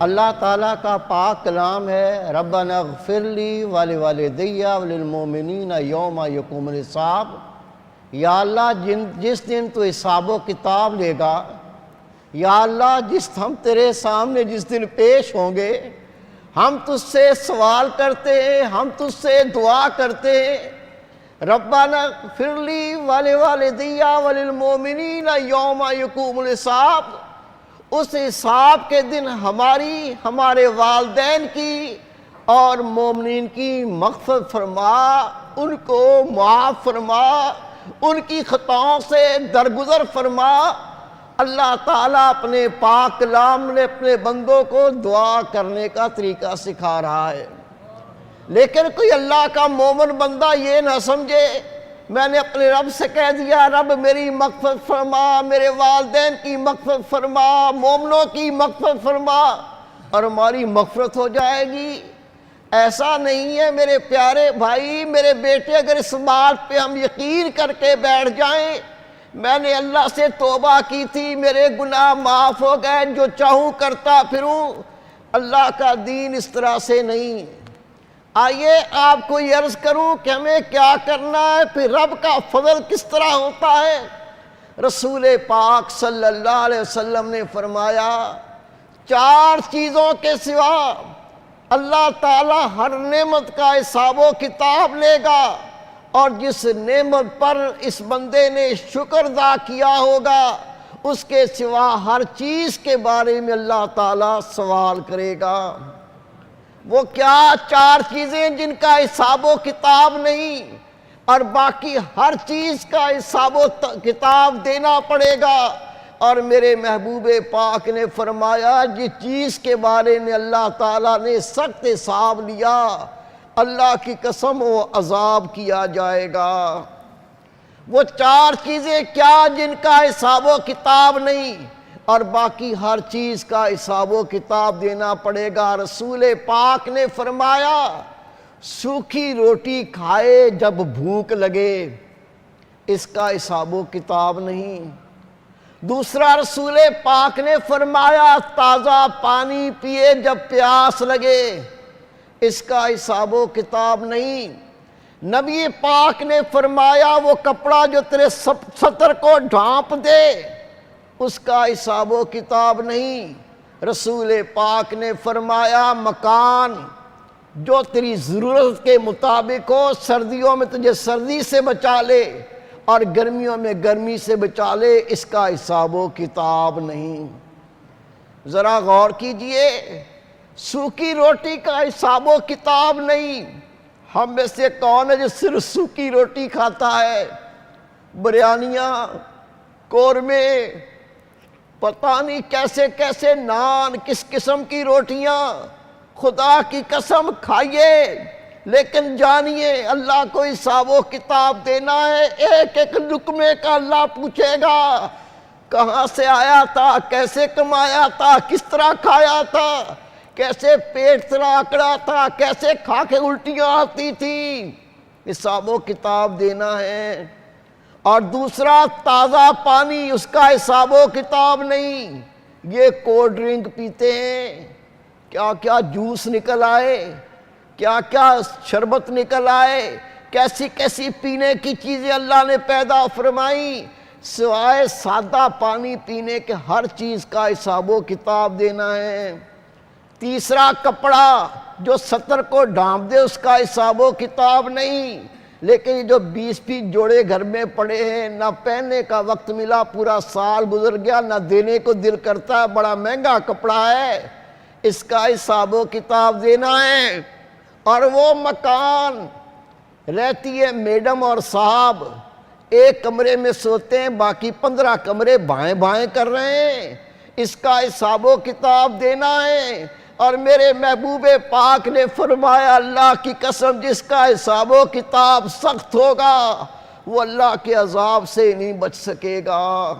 اللہ تعالیٰ کا پاک کلام ہے، ربنا اغفر لی ولوالدی وللمؤمنین یوم یقوم الحساب۔ یا اللہ جس دن تو حساب و کتاب لے گا، یا اللہ ہم تیرے سامنے جس دن پیش ہوں گے، ہم تجھ سے سوال کرتے ہیں، ہم تجھ سے دعا کرتے ہیں، ربنا اغفر لی ولوالدی وللمؤمنین یوم یقوم الحساب۔ اس حساب کے دن ہمارے والدین کی اور مومنین کی مغفرت فرما، ان کو معاف فرما، ان کی خطاؤں سے درگزر فرما۔ اللہ تعالیٰ اپنے پاک کلام نے اپنے بندوں کو دعا کرنے کا طریقہ سکھا رہا ہے، لیکن کوئی اللہ کا مومن بندہ یہ نہ سمجھے میں نے اپنے رب سے کہہ دیا رب میری مغفرت فرما، میرے والدین کی مغفرت فرما، مومنوں کی مغفرت فرما اور ہماری مغفرت ہو جائے گی۔ ایسا نہیں ہے میرے پیارے بھائی، میرے بیٹے، اگر اس بات پہ ہم یقین کر کے بیٹھ جائیں میں نے اللہ سے توبہ کی تھی، میرے گناہ معاف ہو گئے، جو چاہوں کرتا پھروں، اللہ کا دین اس طرح سے نہیں۔ آئیے آپ کو یہ عرض کروں کہ ہمیں کیا کرنا ہے، پھر رب کا فضل کس طرح ہوتا ہے۔ رسول پاک صلی اللہ علیہ وسلم نے فرمایا 4 چیزوں کے سوا اللہ تعالیٰ ہر نعمت کا حساب و کتاب لے گا، اور جس نعمت پر اس بندے نے شکر ادا کیا ہوگا اس کے سوا ہر چیز کے بارے میں اللہ تعالیٰ سوال کرے گا۔ وہ کیا 4 چیزیں جن کا حساب و کتاب نہیں اور باقی ہر چیز کا حساب و کتاب دینا پڑے گا؟ اور میرے محبوب پاک نے فرمایا جس چیز کے بارے میں اللہ تعالیٰ نے سخت حساب لیا اللہ کی قسم وہ عذاب کیا جائے گا۔ وہ 4 چیزیں کیا جن کا حساب و کتاب نہیں اور باقی ہر چیز کا حساب و کتاب دینا پڑے گا؟ رسول پاک نے فرمایا سوکھی روٹی کھائے جب بھوک لگے، اس کا حساب و کتاب نہیں۔ دوسرا رسول پاک نے فرمایا تازہ پانی پیے جب پیاس لگے، اس کا حساب و کتاب نہیں۔ نبی پاک نے فرمایا وہ کپڑا جو تیرے سطر کو ڈھانپ دے، اس کا حساب و کتاب نہیں۔ رسول پاک نے فرمایا مکان جو تیری ضرورت کے مطابق ہو، سردیوں میں تجھے سردی سے بچا لے اور گرمیوں میں گرمی سے بچا لے، اس کا حساب و کتاب نہیں۔ ذرا غور کیجئے، سوکھی روٹی کا حساب و کتاب نہیں۔ ہم میں سے کون ہے جو صرف سوکھی روٹی کھاتا ہے؟ بریانیاں، قورمے، پتہ نہیں کیسے کیسے نان، کس قسم کی روٹیاں، خدا کی قسم کھائیے، لیکن جانیے اللہ کو حساب و کتاب دینا ہے۔ ایک ایک لقمے کا اللہ پوچھے گا کہاں سے آیا تھا، کیسے کمایا تھا، کس طرح کھایا تھا، کیسے پیٹ تیرا آکڑا تھا، کیسے کھا کے الٹیاں آتی تھی، حساب و کتاب دینا ہے۔ اور دوسرا تازہ پانی، اس کا حساب و کتاب نہیں۔ یہ کولڈ ڈرنک پیتے ہیں، کیا کیا جوس نکل آئے، کیا کیا شربت نکل آئے، کیسی کیسی پینے کی چیزیں اللہ نے پیدا فرمائی، سوائے سادہ پانی پینے کے ہر چیز کا حساب و کتاب دینا ہے۔ تیسرا کپڑا جو سطر کو ڈھانپ دے، اس کا حساب و کتاب نہیں۔ لیکن یہ جو 20 جوڑے گھر میں پڑے ہیں، نہ پہننے کا وقت ملا، پورا سال گزر گیا، نہ دینے کو دل کرتا ہے، بڑا مہنگا کپڑا ہے، اس کا حساب و کتاب دینا ہے۔ اور وہ مکان رہتی ہے میڈم اور صاحب، ایک کمرے میں سوتے ہیں، باقی 15 کمرے بائیں بائیں کر رہے ہیں، اس کا حساب و کتاب دینا ہے۔ اور میرے محبوب پاک نے فرمایا اللہ کی قسم جس کا حساب و کتاب سخت ہوگا وہ اللہ کے عذاب سے نہیں بچ سکے گا۔